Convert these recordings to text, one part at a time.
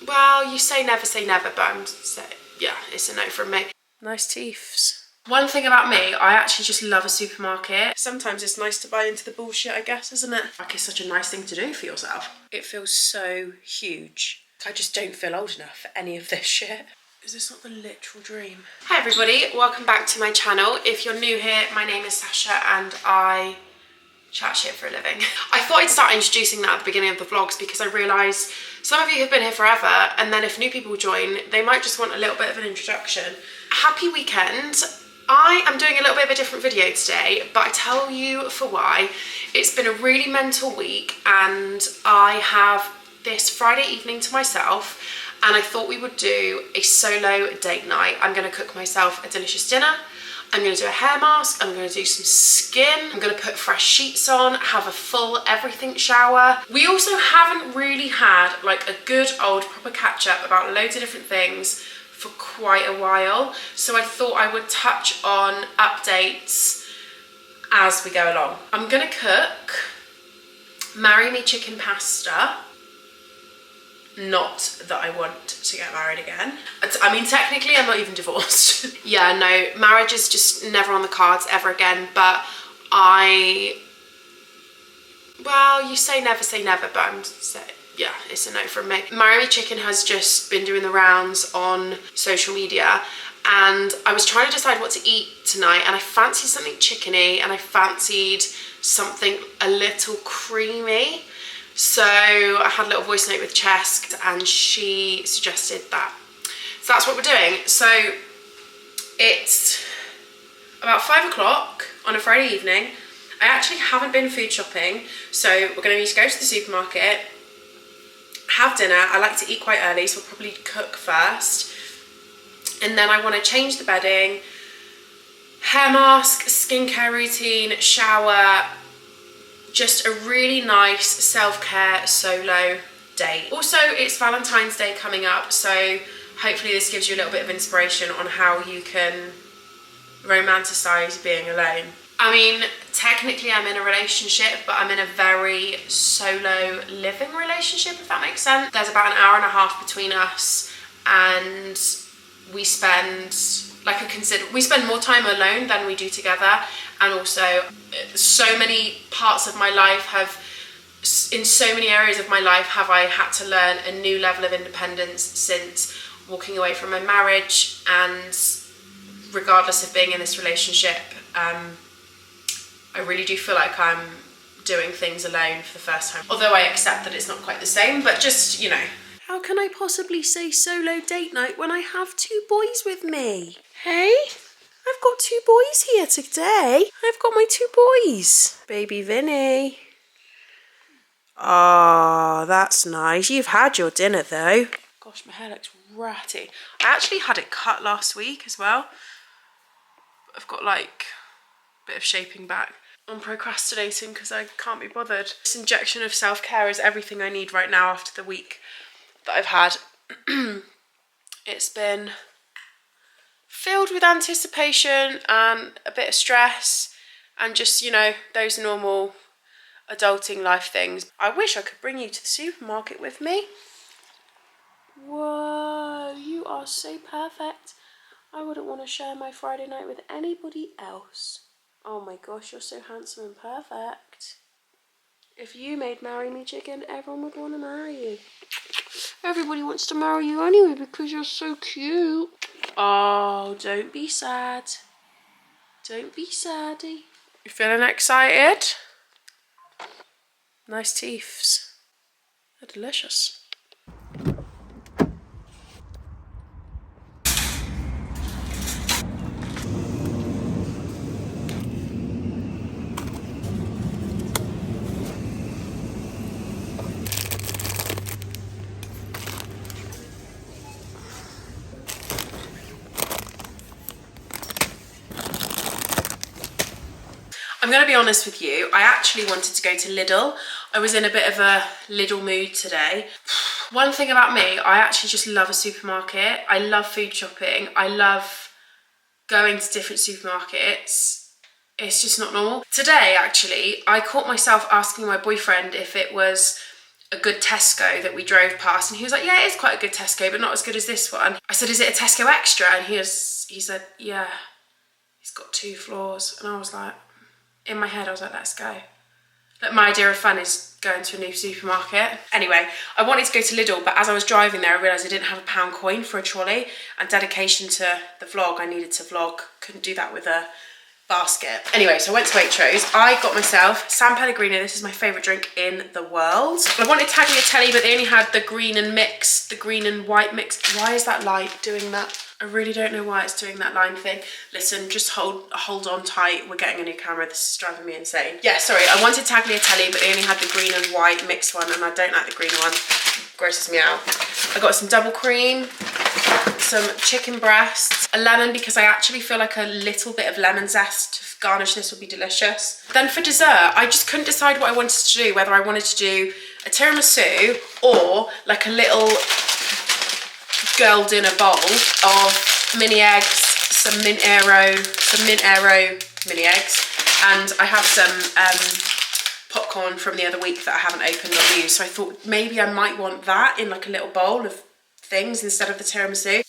Well, you say never, but yeah, it's a no from me. Nice teeths. One thing about me, I actually just love a supermarket. Sometimes it's nice to buy into the bullshit, I guess, isn't it? Like, it's such a nice thing to do for yourself. It feels so huge. I just don't feel old enough for any of this shit. Is this not the literal dream? Hi everybody, welcome back to my channel. If you're new here, my name is Sasha and I chat shit for a living. I thought I'd start introducing that at the beginning of the vlogs because I realised some of you have been here forever, and then if new people join, they might just want a little bit of an introduction. Happy weekend. I am doing a little bit of a different video today, but I tell you for why. It's been a really mental week and I have this Friday evening to myself, and I thought we would do a solo date night. I'm going to cook myself a delicious dinner. I'm going to do a hair mask, I'm going to do some skin, I'm going to put fresh sheets on, have a full everything shower. We also haven't really had like a good old proper catch up about loads of different things for quite a while. So I thought I would touch on updates as we go along. I'm going to cook marry me chicken pasta. Not that I want to get married again. I mean, technically I'm not even divorced. Yeah, no, marriage is just never on the cards ever again, but well, you say never, but yeah, it's a no from me. Marry Me Chicken has just been doing the rounds on social media, and I was trying to decide what to eat tonight, and I fancied something chickeny and I fancied something a little creamy. So I had a little voice note with Chesk and she suggested that. So that's what we're doing. So it's about 5 o'clock on a Friday evening. I actually haven't been food shopping, so we're going to need to go to the supermarket, have dinner. I like to eat quite early, so we'll probably cook first. And then I want to change the bedding, hair mask, skincare routine, shower. Just a really nice self-care solo date. Also, it's Valentine's Day coming up, so hopefully this gives you a little bit of inspiration on how you can romanticize being alone. I mean, technically I'm in a relationship, but I'm in a very solo living relationship, if that makes sense. There's about an hour and a half between us, and we spend more time alone than we do together. And also, so many parts of my life in so many areas of my life have I had to learn a new level of independence since walking away from my marriage. And regardless of being in this relationship, I really do feel like I'm doing things alone for the first time. Although I accept that it's not quite the same, but just, you know. How can I possibly say solo date night when I have 2 boys with me? Hey? I've got 2 boys here today. I've got my 2 boys. Baby Vinny. Oh, that's nice. You've had your dinner though. Gosh, my hair looks ratty. I actually had it cut last week as well. I've got like a bit of shaping back. I'm procrastinating because I can't be bothered. This injection of self-care is everything I need right now after the week that I've had. It's been filled with anticipation and a bit of stress and just, you know, those normal adulting life things. I wish I could bring you to the supermarket with me. Whoa, you are so perfect. I wouldn't want to share my Friday night with anybody else. Oh my gosh, you're so handsome and perfect. If you made Marry Me Chicken, everyone would want to marry you. Everybody wants to marry you anyway because you're so cute. Oh, don't be sad. Don't be saddy. You feeling excited? Nice teeths. They're delicious. I'm going to be honest with you, I actually wanted to go to Lidl. I was in a bit of a Lidl mood today. One thing about me, I actually just love a supermarket. I love food shopping. I love going to different supermarkets. It's just not normal. Today, actually, I caught myself asking my boyfriend if it was a good Tesco that we drove past, and he was like, yeah, it is quite a good Tesco, but not as good as this one. I said, is it a Tesco Extra? And he said, yeah, it's got 2 floors. And I was like, in my head, I was like, let's go. Like, my idea of fun is going to a new supermarket. Anyway, I wanted to go to Lidl, but as I was driving there, I realised I didn't have a £1 coin for a trolley, and dedication to the vlog, I needed to vlog. Couldn't do that with a basket. Anyway, so I went to Waitrose. I got myself San Pellegrino. This is my favourite drink in the world. I wanted tagliatelle, but they only had the green and white mix. Why is that light doing that? I really don't know why it's doing that line thing. Listen, just hold on tight. We're getting a new camera. This is driving me insane. Yeah, sorry, I wanted tagliatelle, but they only had the green and white mixed one, and I don't like the green one. It grosses me out. I got some double cream, some chicken breasts, a lemon, because I actually feel like a little bit of lemon zest to garnish this would be delicious. Then for dessert, I just couldn't decide what I wanted to do, whether I wanted to do a tiramisu or like a little girl dinner bowl of mini eggs, some mint aero mini eggs, and I have some popcorn from the other week that I haven't opened or used, so I thought maybe I might want that in like a little bowl of things instead of the tiramisu.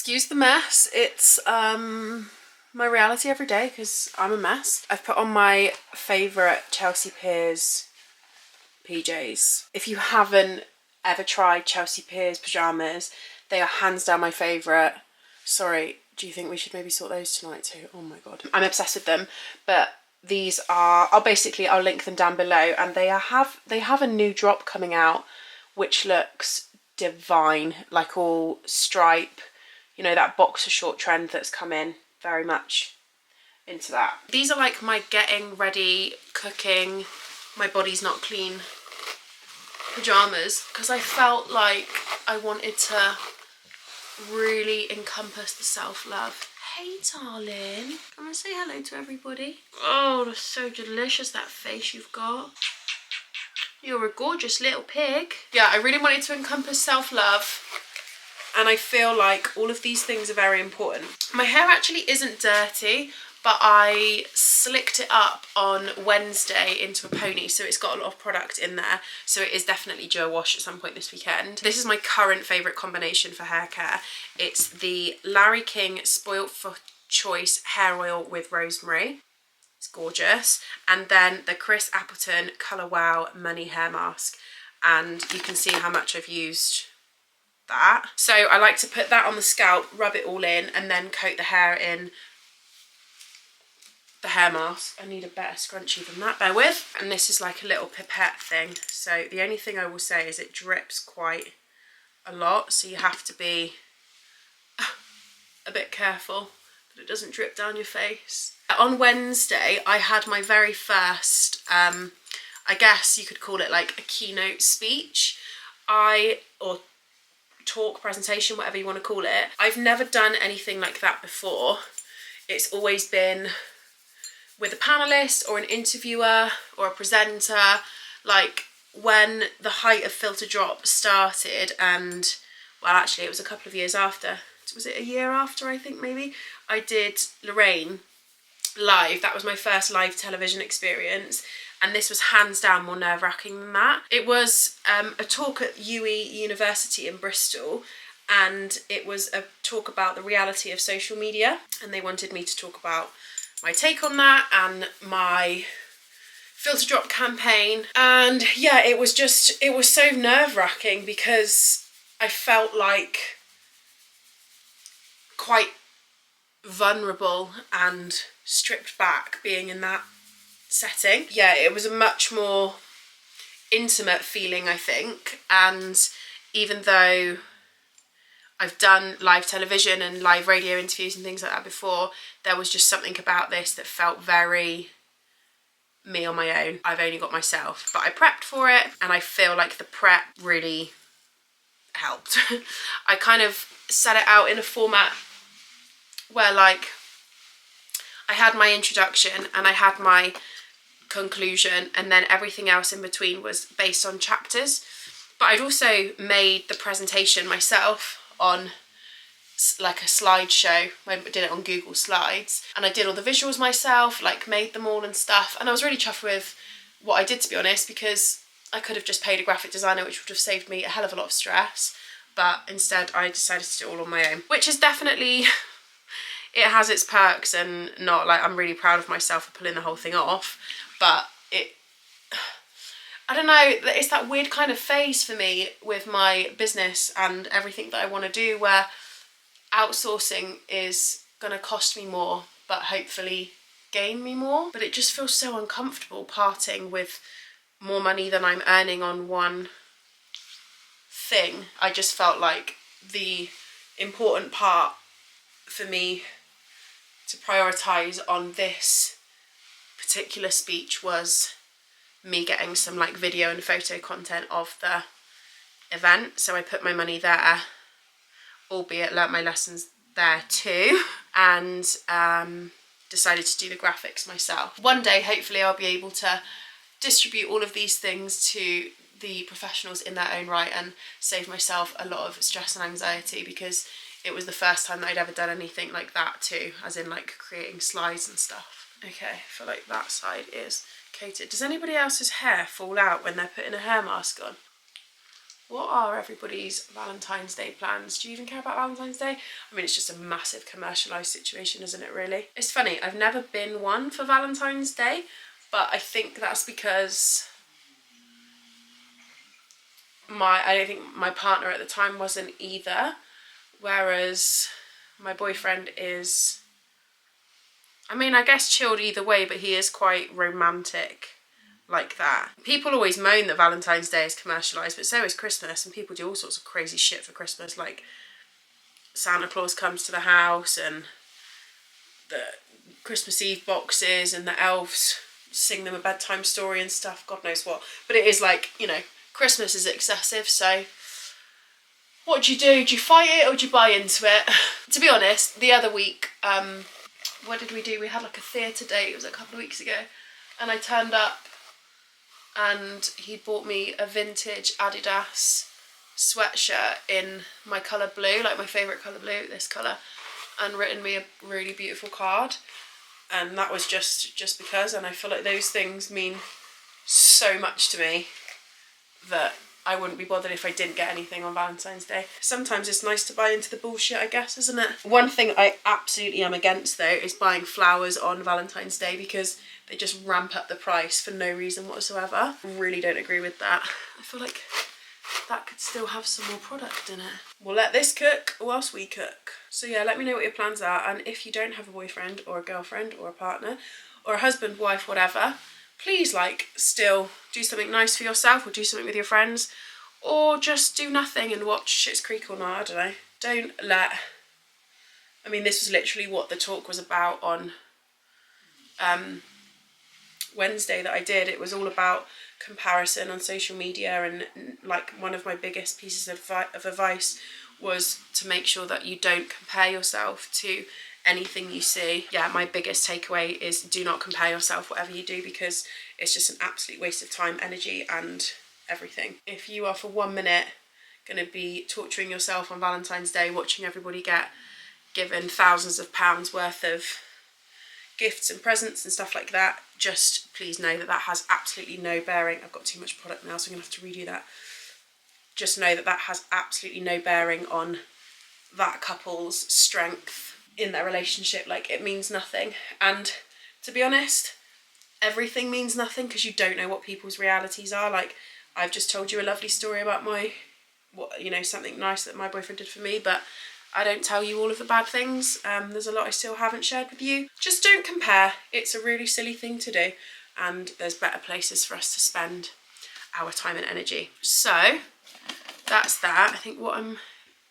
Excuse the mess. It's my reality every day because I'm a mess. I've put on my favourite Chelsea Piers PJs. If you haven't ever tried Chelsea Piers pyjamas, they are hands down my favourite. Sorry, do you think we should maybe sort those tonight too? Oh my god, I'm obsessed with them. But these are, I'll link them down below, and they have a new drop coming out which looks divine, like all stripe, you know, that boxer short trend that's come in, very much into that. These are like my getting ready, cooking, my body's not clean pyjamas, because I felt like I wanted to really encompass the self-love. Hey darling, can I say hello to everybody? Oh, that's so delicious, that face you've got. You're a gorgeous little pig. Yeah, I really wanted to encompass self-love, and I feel like all of these things are very important. My hair actually isn't dirty, but I slicked it up on Wednesday into a pony, so it's got a lot of product in there, so it is definitely due a wash at some point this weekend. This is my current favourite combination for hair care. It's the Larry King Spoilt for Choice hair oil with rosemary. It's gorgeous. And then the Chris Appleton Colour Wow Money hair mask, and you can see how much I've used that. So I like to put that on the scalp, rub it all in, and then coat the hair in the hair mask. I need a better scrunchie than that, bear with. And this is like a little pipette thing, so the only thing I will say is it drips quite a lot, so you have to be a bit careful that it doesn't drip down your face. On Wednesday I had my very first I guess you could call it like a keynote speech, or talk, presentation, whatever you want to call it. I've never done anything like that before. It's always been with a panelist or an interviewer or a presenter. Like when the height of Filter Drop started, and well, actually it was a couple of years after, was it a year after, I think maybe, I did Lorraine live. That was my first live television experience, and this was hands down more nerve-wracking than that. It was a talk at University in Bristol, and it was a talk about the reality of social media, and they wanted me to talk about my take on that and my Filter Drop campaign. And yeah, it was so nerve-wracking because I felt like quite vulnerable and stripped back being in that setting. Yeah, it was a much more intimate feeling, I think, and even though I've done live television and live radio interviews and things like that before, there was just something about this that felt very me on my own. I've only got myself, but I prepped for it, and I feel like the prep really helped. I kind of set it out in a format where, like, I had my introduction and I had my conclusion, and then everything else in between was based on chapters. But I'd also made the presentation myself on like a slideshow. I did it on Google Slides, and I did all the visuals myself, like made them all and stuff, and I was really chuffed with what I did, to be honest, because I could have just paid a graphic designer, which would have saved me a hell of a lot of stress, but instead I decided to do it all on my own, which is definitely, it has its perks, and not like, I'm really proud of myself for pulling the whole thing off, but I don't know, it's that weird kind of phase for me with my business and everything that I want to do, where outsourcing is going to cost me more but hopefully gain me more. But it just feels so uncomfortable parting with more money than I'm earning on one thing. I just felt like the important part for me to prioritise on this particular speech was me getting some like video and photo content of the event. So I put my money there, albeit learnt my lessons there too, and decided to do the graphics myself. One day, hopefully, I'll be able to distribute all of these things to the professionals in their own right and save myself a lot of stress and anxiety, because it was the first time that I'd ever done anything like that too, as in like creating slides and stuff. Okay, I feel like that side is coated. Does anybody else's hair fall out when they're putting a hair mask on? What are everybody's Valentine's Day plans? Do you even care about Valentine's Day? I mean, it's just a massive commercialised situation, isn't it, really? It's funny, I've never been one for Valentine's Day, but I think that's because I don't think my partner at the time wasn't either, whereas my boyfriend is, I mean, I guess chilled either way, but he is quite romantic like that. People always moan that Valentine's Day is commercialised, but so is Christmas, and people do all sorts of crazy shit for Christmas, like Santa Claus comes to the house and the Christmas Eve boxes and the elves sing them a bedtime story and stuff, God knows what. But it is like, you know, Christmas is excessive, so what do? Do you fight it or do you buy into it? To be honest, the other week, what did we do? We had like a theatre date, it was a couple of weeks ago, and I turned up and he bought me a vintage Adidas sweatshirt in my colour blue, like my favourite colour blue, this colour, and written me a really beautiful card. And that was just because, and I feel like those things mean so much to me that I wouldn't be bothered if I didn't get anything on Valentine's Day. Sometimes it's nice to buy into the bullshit, I guess, isn't it? One thing I absolutely am against, though, is buying flowers on Valentine's Day, because they just ramp up the price for no reason whatsoever. I really don't agree with that. I feel like that could still have some more product in it. We'll let this cook whilst we cook. So yeah, let me know what your plans are, and if you don't have a boyfriend or a girlfriend or a partner or a husband, wife, whatever, please, like, still do something nice for yourself, or do something with your friends, or just do nothing and watch Schitt's Creek or not, I don't know. Don't let, I mean, this was literally what the talk was about on Wednesday that I did. It was all about comparison on social media, and like one of my biggest pieces of advice was to make sure that you don't compare yourself to anything you see. Yeah, my biggest takeaway is do not compare yourself, whatever you do, because it's just an absolute waste of time, energy and everything. If you are for 1 minute going to be torturing yourself on Valentine's Day watching everybody get given thousands of pounds worth of gifts and presents and stuff like that, just please know that that has absolutely no bearing. I've got too much product now, so I'm going to have to redo that. Just know that that has absolutely no bearing on that couple's strength in their relationship. Like, it means nothing. And to be honest, everything means nothing because you don't know what people's realities are. Like, I've just told you a lovely story about something nice that my boyfriend did for me, but I don't tell you all of the bad things. There's a lot I still haven't shared with you. Just don't compare. It's a really silly thing to do, and there's better places for us to spend our time and energy. So that's that. I think what I'm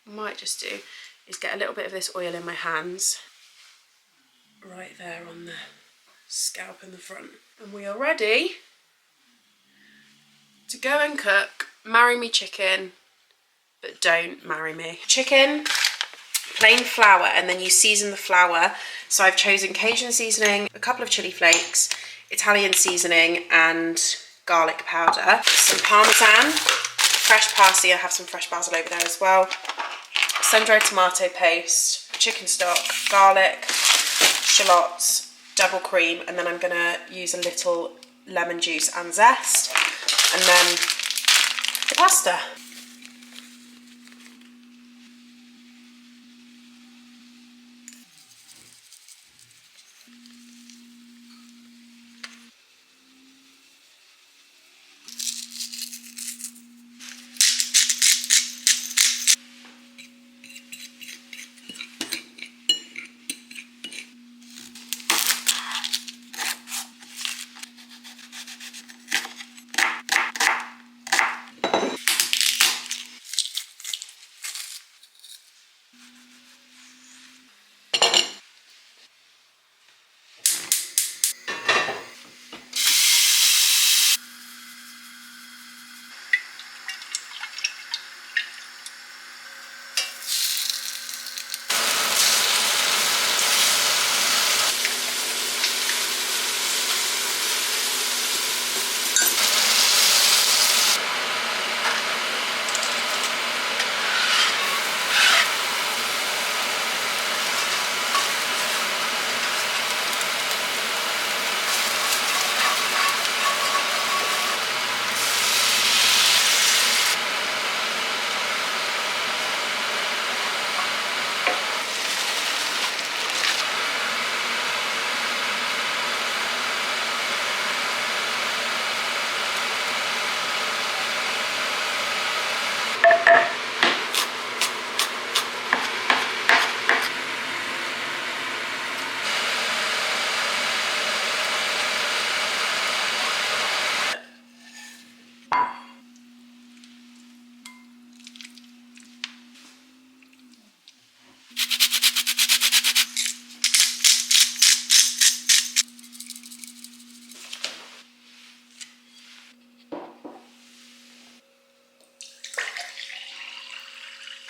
I might just do is get a little bit of this oil in my hands, right there on the scalp in the front. And we are ready to go and cook Marry Me chicken, but don't marry me. Chicken, plain flour, and then you season the flour. So I've chosen Cajun seasoning, a couple of chili flakes, Italian seasoning, and garlic powder. Some Parmesan, fresh parsley, I have some fresh basil over there as well. Sun-dried tomato paste, chicken stock, garlic, shallots, double cream, and then I'm gonna use a little lemon juice and zest, and then the pasta.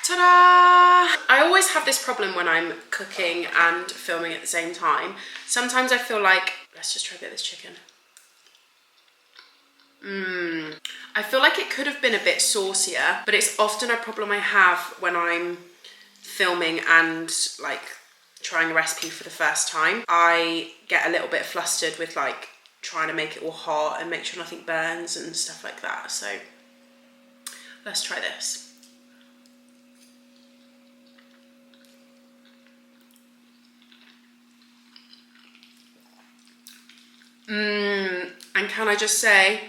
Ta-da! I always have this problem when I'm cooking and filming at the same time. Sometimes I feel like, let's just try to get this chicken. I feel like it could have been a bit saucier, but it's often a problem I have when I'm filming and like trying a recipe for the first time. I get a little bit flustered with like trying to make it all hot and make sure nothing burns and stuff like that. So let's try this. And can I just say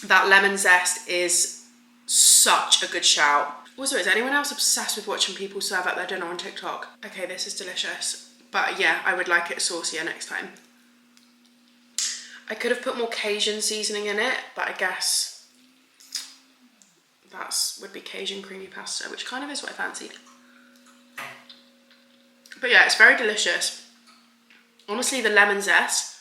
that lemon zest is such a good shout. Also, is anyone else obsessed with watching people serve out their dinner on TikTok? Okay, this is delicious. But yeah, I would like it saucier next time. I could have put more Cajun seasoning in it, but I guess that would be Cajun creamy pasta, which kind of is what I fancied. But yeah, it's very delicious. Honestly, the lemon zest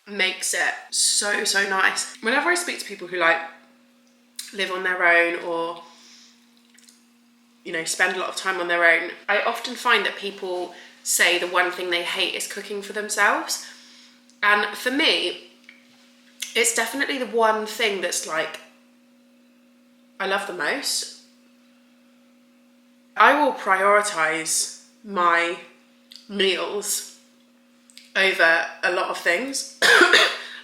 makes it so, so nice. Whenever I speak to people who like live on their own or, you know, spend a lot of time on their own, I often find that people say the one thing they hate is cooking for themselves. And for me, it's definitely the one thing that's like, I love the most. I will prioritize my meals over a lot of things.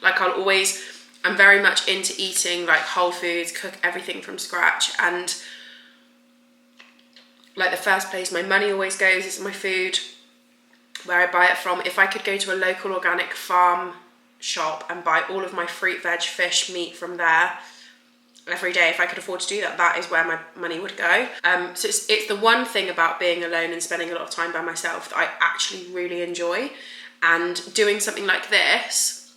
Like I'm very much into eating like whole foods, cook everything from scratch, and like the first place my money always goes is my food, where I buy it from. If I could go to a local organic farm shop and buy all of my fruit, veg, fish, meat from there every day, if I could afford to do that, that is where my money would go. So it's the one thing about being alone and spending a lot of time by myself that I actually really enjoy. And doing something like this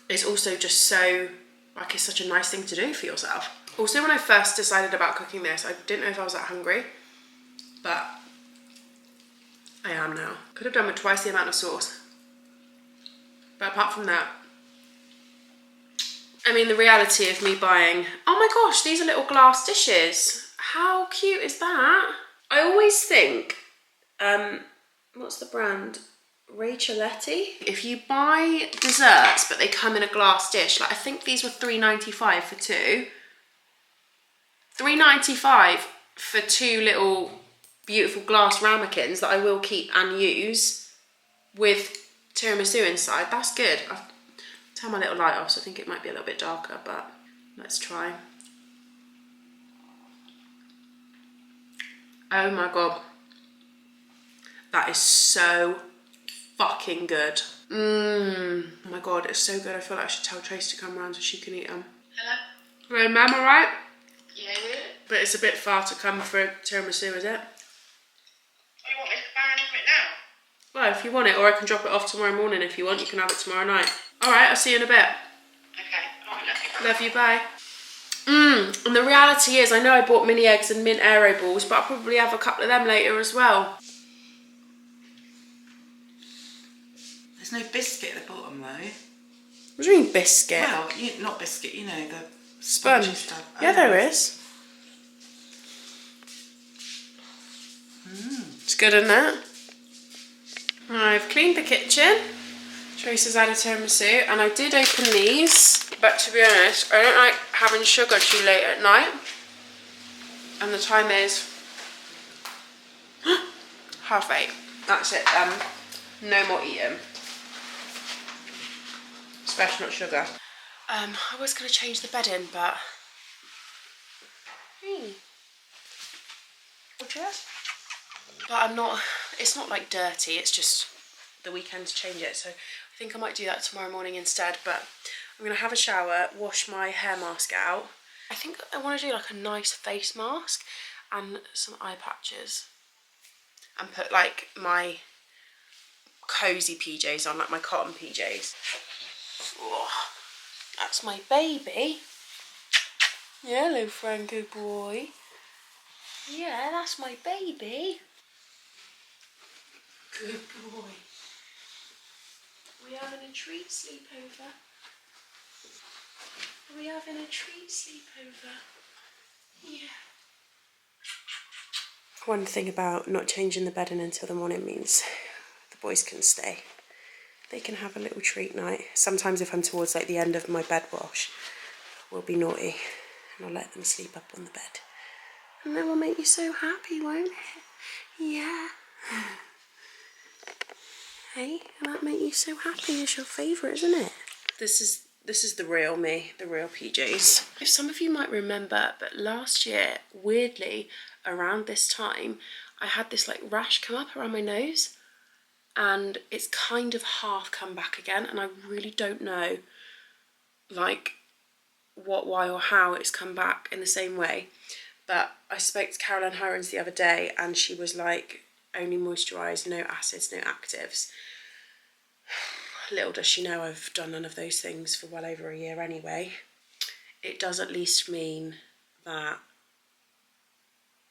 is also just so, like, it's such a nice thing to do for yourself. Also, when I first decided about cooking this, I didn't know if I was that hungry, but I am now. Could have done with twice the amount of sauce. But apart from that, I mean, the reality of me buying, oh my gosh, these are little glass dishes. How cute is that? I always think, what's the brand? Racheletti. If you buy desserts, but they come in a glass dish, like I think these were $3.95 for two. $3.95 for two little beautiful glass ramekins that I will keep and use with tiramisu inside. That's good. I've turned my little light off, so I think it might be a little bit darker, but let's try. Oh my god. That is so fucking good. Oh my god, it's so good. I feel like I should tell Trace to come around so she can eat them. Hello? Hello, Mum, alright? Yeah. But it's a bit far to come for tiramisu, is it? Oh, you want me to buy anything now? Well, if you want it, or I can drop it off tomorrow morning if you want. You can have it tomorrow night. Alright, I'll see you in a bit. Okay. Alright, Love you, bye. And the reality is, I know I bought mini eggs and mint aero balls, but I'll probably have a couple of them later as well. There's no biscuit at the bottom though. What do you mean biscuit? Well, not biscuit, you know, the Sponge. stuff. Yeah, there is. It's good, isn't it? I've cleaned the kitchen. Trace has added tiramisu, and I did open these, but to be honest, I don't like having sugar too late at night. And the time is 8:30. That's it then. No more eating. Especially not sugar. I was going to change the bedding, but... Gorgeous. But I'm not... It's not like dirty, it's just the weekend to change it. So I think I might do that tomorrow morning instead. But I'm going to have a shower, wash my hair mask out. I think I want to do like a nice face mask and some eye patches. And put like my cozy PJs on, like my cotton PJs. Oh, that's my baby. Yeah, hello Franco boy. Yeah, that's my baby. Good boy. Are we having a treat sleepover? Are we having a treat sleepover? Yeah. One thing about not changing the bedding until the morning means the boys can stay. They can have a little treat night. Sometimes if I'm towards like the end of my bed wash, we'll be naughty and I'll let them sleep up on the bed. And that will make you so happy, won't it? Yeah. Hey, and that make you so happy. It's your favourite, isn't it? This is the real me, the real PJs. If some of you might remember, but last year, weirdly, around this time, I had this like rash come up around my nose. And it's kind of half come back again, and I really don't know like what, why or how it's come back in the same way. But I spoke to Caroline Hirons the other day and she was like, only moisturise, no acids, no actives. Little does she know I've done none of those things for well over a year anyway. It does at least mean that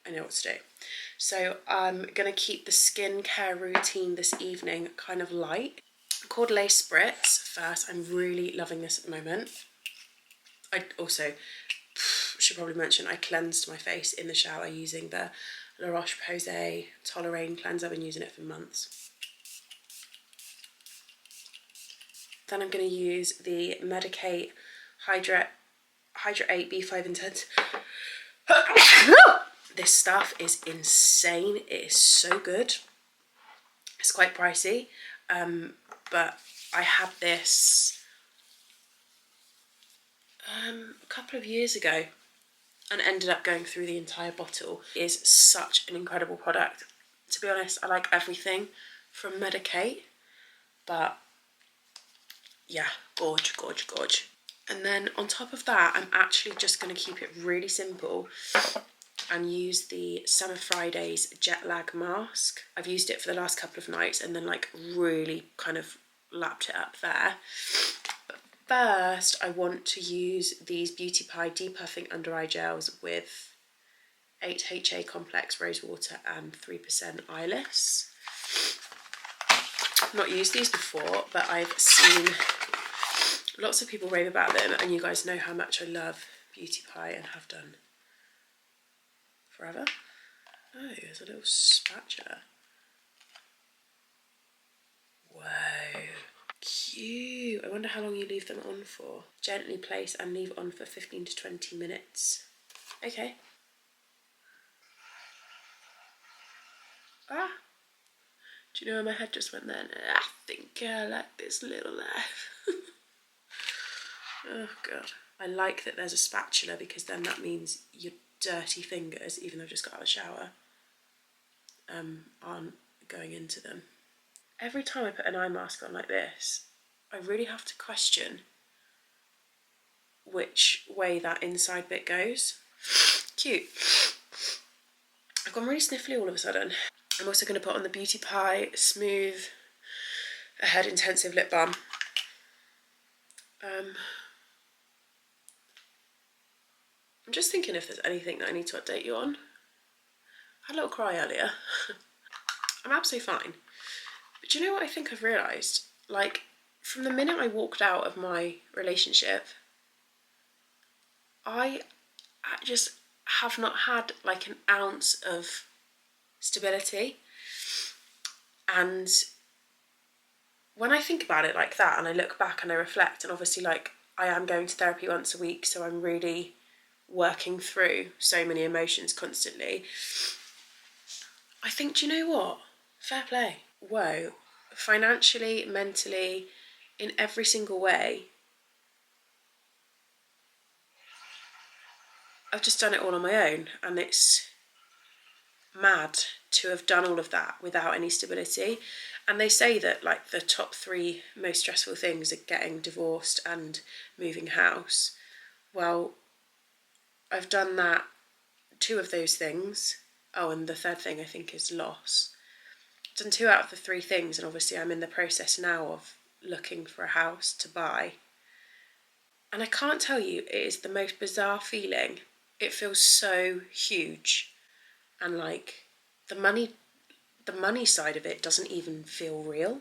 I know what to do. So I'm going to keep the skincare routine this evening kind of light. Called Lace Spritz first. I'm really loving this at the moment. I also should probably mention I cleansed my face in the shower using the La Roche-Posay Toleraine cleanser. I've been using it for months. Then I'm going to use the Medicate Hydrate 8 B5 Intense. This stuff is insane. It is so good. It's quite pricey, but I had this a couple of years ago and ended up going through the entire bottle. It is such an incredible product. To be honest, I like everything from Medicate, but yeah, gorge. And then on top of that, I'm actually just going to keep it really simple and use the Summer Fridays jet lag mask. I've used it for the last couple of nights and then like really kind of lapped it up there. But first, I want to use these Beauty Pie Depuffing Under Eye Gels with 8HA Complex Rose Water and 3% Eyeless. I've not used these before, but I've seen lots of people rave about them, and you guys know how much I love Beauty Pie and have done forever. Oh, there's a little spatula. Whoa, cute. I wonder how long you leave them on for. Gently place and leave on for 15 to 20 minutes. Okay. Ah. Do you know where my head just went then? I think I like this little life. Oh God. I like that there's a spatula, because then that means your dirty fingers, even though I've just got out of the shower, aren't going into them. Every time I put an eye mask on like this, I really have to question which way that inside bit goes. Cute. I've gone really sniffly all of a sudden. I'm also going to put on the Beauty Pie Smooth Ahead Intensive Lip Balm. I'm just thinking if there's anything that I need to update you on. I had a little cry earlier. I'm absolutely fine. But do you know what I think I've realised? Like, from the minute I walked out of my relationship, I just have not had like an ounce of stability. And when I think about it like that, and I look back and I reflect, and obviously like I am going to therapy once a week, so I'm really working through so many emotions constantly, I think, do you know what? Fair play. Whoa. Financially, mentally, in every single way, I've just done it all on my own, and it's mad to have done all of that without any stability. And they say that like the top 3 most stressful things are getting divorced and moving house. Well, I've done that, 2 of those things. Oh, and the third thing I think is loss. I've done 2 out of the 3 things, and obviously I'm in the process now of looking for a house to buy. And I can't tell you, it is the most bizarre feeling. It feels so huge, and like the money side of it doesn't even feel real.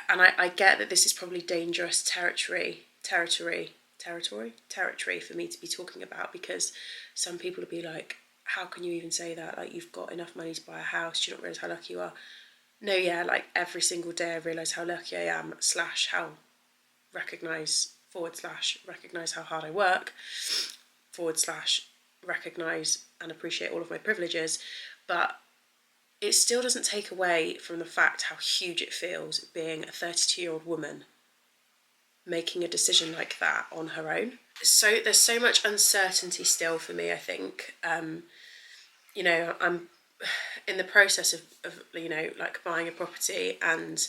And I get that this is probably dangerous territory for me to be talking about, because some people will be like, how can you even say that? Like, you've got enough money to buy a house, do you not realise how lucky you are? No, yeah, like every single day I realise how lucky I am, / how recognise how hard I work, / recognise and appreciate all of my privileges. But it still doesn't take away from the fact how huge it feels being a 32-year-old woman making a decision like that on her own. So there's so much uncertainty still for me, I think. You know, I'm in the process of you know, like buying a property, and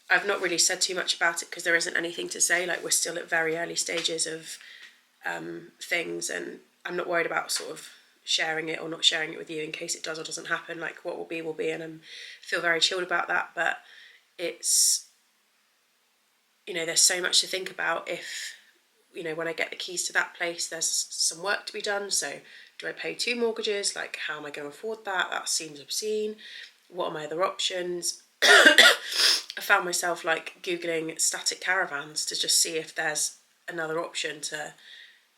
I've not really said too much about it because there isn't anything to say. Like, we're still at very early stages of things, and I'm not worried about sort of sharing it or not sharing it with you in case it does or doesn't happen. Like, what will be, and I feel very chilled about that. But it's, you know, there's so much to think about. If, you know, when I get the keys to that place, there's some work to be done. So do I pay 2 mortgages? Like, how am I going to afford that? That seems obscene. What are my other options? I found myself like Googling static caravans to just see if there's another option to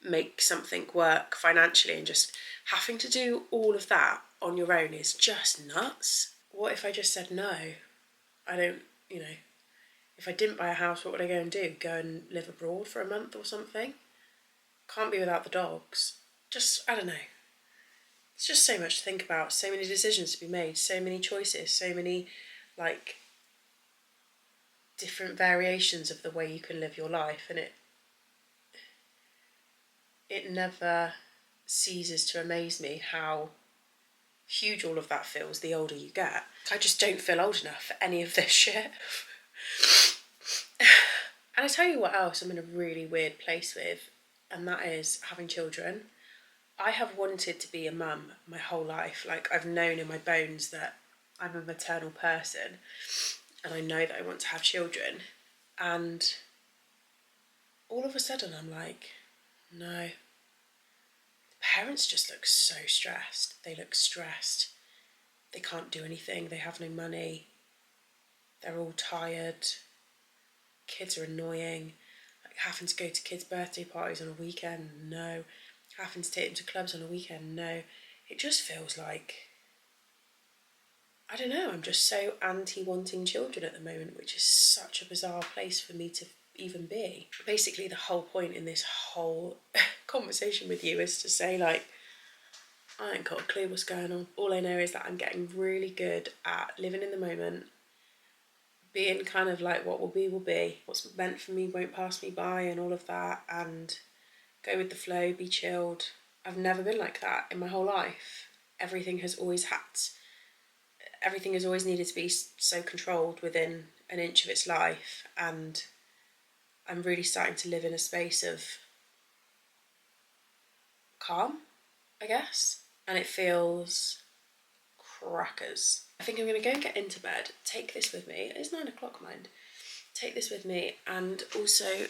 make something work financially, and just having to do all of that on your own is just nuts. What if I just said no? I don't, you know, if I didn't buy a house, what would I go and do? Go and live abroad for a month or something? Can't be without the dogs. Just, I don't know. It's just so much to think about, so many decisions to be made, so many choices, so many like different variations of the way you can live your life, and it never ceases to amaze me how huge all of that feels the older you get. I just don't feel old enough for any of this shit. And I tell you what else I'm in a really weird place with, and that is having children. I have wanted to be a mum my whole life. Like, I've known in my bones that I'm a maternal person, and I know that I want to have children. And all of a sudden I'm like, no. Parents just look so stressed. They look stressed. They can't do anything. They have no money. They're all tired. Kids are annoying. Like having to go to kids' birthday parties on a weekend, no. Having to take them to clubs on a weekend, no. It just feels like, I don't know, I'm just so anti-wanting children at the moment, which is such a bizarre place for me to even be. Basically, the whole point in this whole conversation with you is to say, like, I ain't got a clue what's going on. All I know is that I'm getting really good at living in the moment, being kind of like what will be will be, what's meant for me won't pass me by and all of that, and go with the flow, be chilled. I've never been like that in my whole life. Everything has always needed to be so controlled within an inch of its life, and I'm really starting to live in a space of calm, I guess, and it feels crackers. I think I'm going to go and get into bed, take this with me. It's 9 o'clock, mind. Take this with me, and also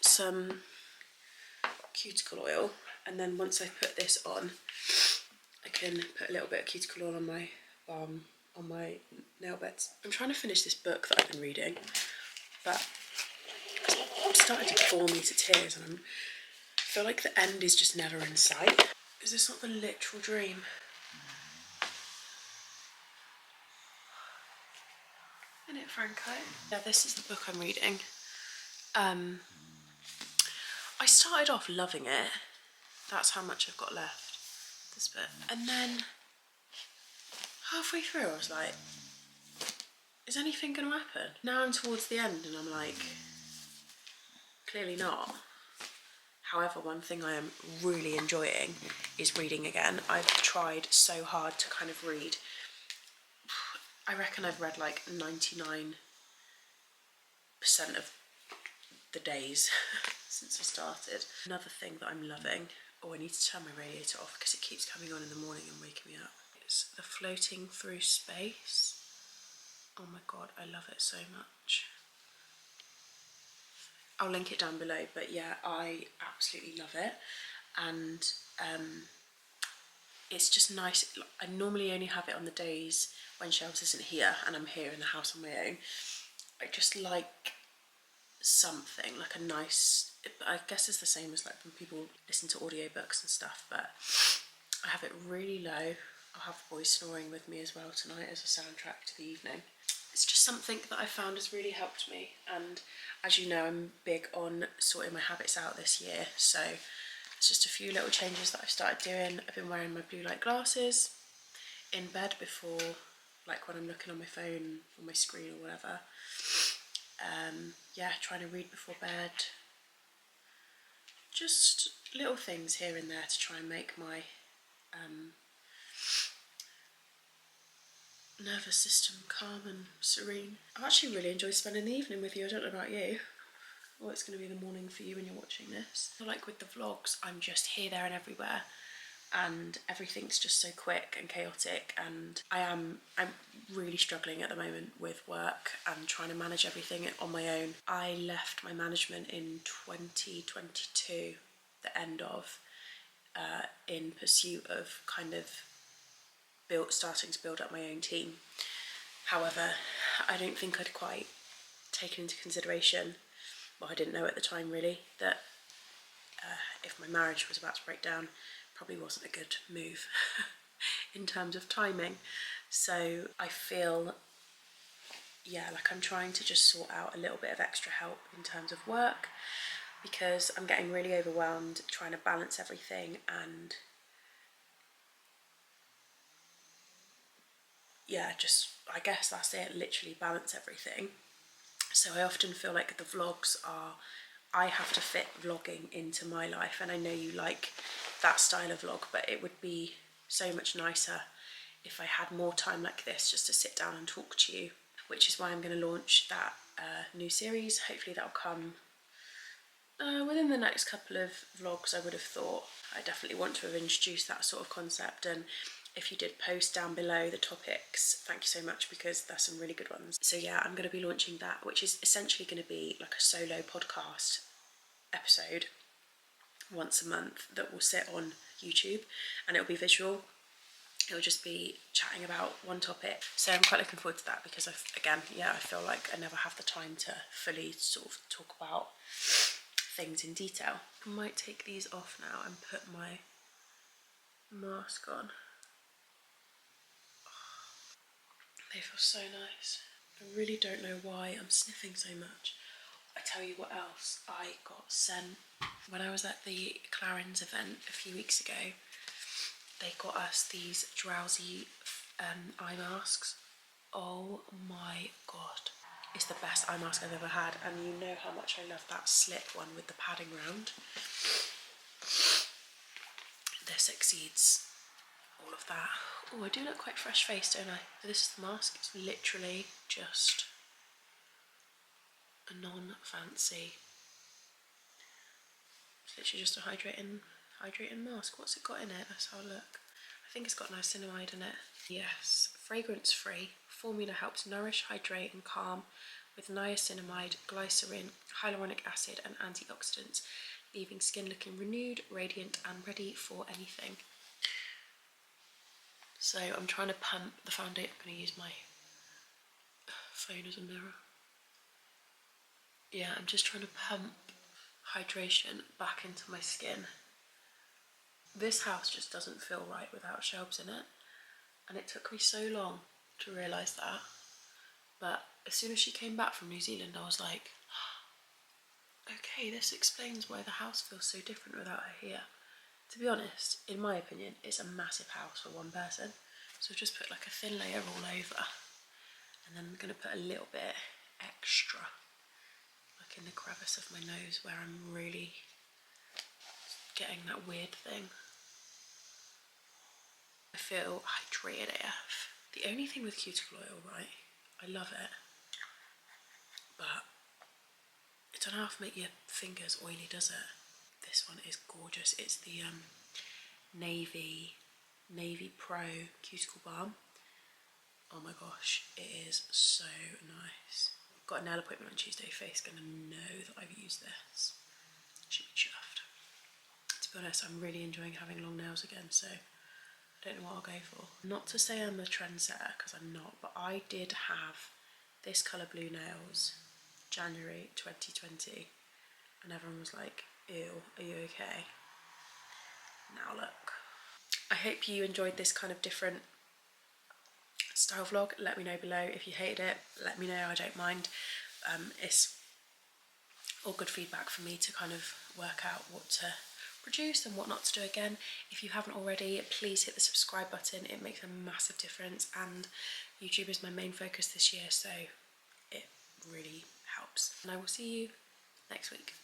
some cuticle oil, and then once I put this on, I can put a little bit of cuticle oil on my on my nail beds. I'm trying to finish this book that I've been reading, but it's started to bore me to tears, and I feel like the end is just never in sight. Is this not the literal dream? Isn't it, Franco? Yeah, this is the book I'm reading. I started off loving it. That's how much I've got left, this bit. And then halfway through I was like, is anything going to happen? Now I'm towards the end and I'm like, clearly not. However, one thing I am really enjoying is reading again. I've tried so hard to kind of read. I reckon I've read like 99% of the days since I started. Another thing that I'm loving, oh, I need to turn my radiator off because it keeps coming on in the morning and waking me up. It's the Floating Through Space. Oh my god, I love it so much. I'll link it down below, but yeah, I absolutely love it. And it's just nice. I normally only have it on the days when Shelves isn't here and I'm here in the house on my own. I just like something, like a nice, I guess it's the same as like when people listen to audiobooks and stuff, but I have it really low. I'll have the boys snoring with me as well tonight as a soundtrack to the evening. It's just something that I found has really helped me, and as you know, I'm big on sorting my habits out this year, so it's just a few little changes that I've started doing. I've been wearing my blue light glasses in bed before, like when I'm looking on my phone or my screen or whatever. Yeah, trying to read before bed. Just little things here and there to try and make my nervous system calm and serene. I've actually really enjoyed spending the evening with you. I don't know about you. Or it's going to be the morning for you when you're watching this. I feel like with the vlogs, I'm just here, there and everywhere, and everything's just so quick and chaotic, and I'm really struggling at the moment with work and trying to manage everything on my own. I left my management in 2022, the end of, in pursuit of kind of starting to build up my own team. However, I don't think I'd quite taken into consideration, well, I didn't know at the time really, that if my marriage was about to break down, probably wasn't a good move in terms of timing. So I feel, yeah, like I'm trying to just sort out a little bit of extra help in terms of work, because I'm getting really overwhelmed trying to balance everything, and yeah, just, I guess that's it, literally balance everything. So I often feel like the vlogs are, I have to fit vlogging into my life, and I know you like that style of vlog, but it would be so much nicer if I had more time like this just to sit down and talk to you, which is why I'm going to launch that new series. Hopefully that'll come within the next couple of vlogs, I would have thought. I definitely want to have introduced that sort of concept, and if you did post down below the topics. Thank you so much, because there's some really good ones. So yeah, I'm going to be launching that, which is essentially going to be like a solo podcast episode once a month that will sit on YouTube, and it'll be visual. It'll just be chatting about one topic. So I'm quite looking forward to that, because I feel like I never have the time to fully sort of talk about things in detail. I might take these off now and put my mask on. They feel so nice. I really don't know why I'm sniffing so much. I tell you what else I got sent. When I was at the Clarins event a few weeks ago, they got us these drowsy eye masks. Oh my god. It's the best eye mask I've ever had, and you know how much I love that slit one with the padding round. This exceeds all of that. Oh, I do look quite fresh-faced, don't I? So this is the mask. It's literally just a non-fancy. It's literally just a hydrating mask. What's it got in it? Let's have a look. I think it's got niacinamide in it. Yes, fragrance-free. Formula helps nourish, hydrate and calm with niacinamide, glycerin, hyaluronic acid and antioxidants, leaving skin looking renewed, radiant and ready for anything. So I'm trying to pump the foundation. I'm going to use my phone as a mirror. Yeah, I'm just trying to pump hydration back into my skin. This house just doesn't feel right without shelves in it, and it took me so long to realise that. But as soon as she came back from New Zealand, I was like, okay, this explains why the house feels so different without her here. To be honest, in my opinion, it's a massive house for one person. So I've just put like a thin layer all over, and then I'm going to put a little bit extra, like in the crevice of my nose where I'm really getting that weird thing. I feel hydrated AF. The only thing with cuticle oil, right, I love it, but it doesn't have to make your fingers oily, does it? This one is gorgeous. It's the Navy Pro Cuticle Balm. Oh my gosh, it is so nice. I've got a nail appointment on Tuesday. Faith's gonna know that I've used this. Should be chuffed. To be honest, I'm really enjoying having long nails again, so I don't know what I'll go for. Not to say I'm a trendsetter, because I'm not, but I did have this colour blue nails January 2020, and everyone was like, ew, are you okay? Now look. I hope you enjoyed this kind of different style vlog. Let me know below. If you hated it, let me know, I don't mind. It's all good feedback for me to kind of work out what to produce and what not to do again. If you haven't already, please hit the subscribe button. It makes a massive difference, and YouTube is my main focus this year, so it really helps. And I will see you next week.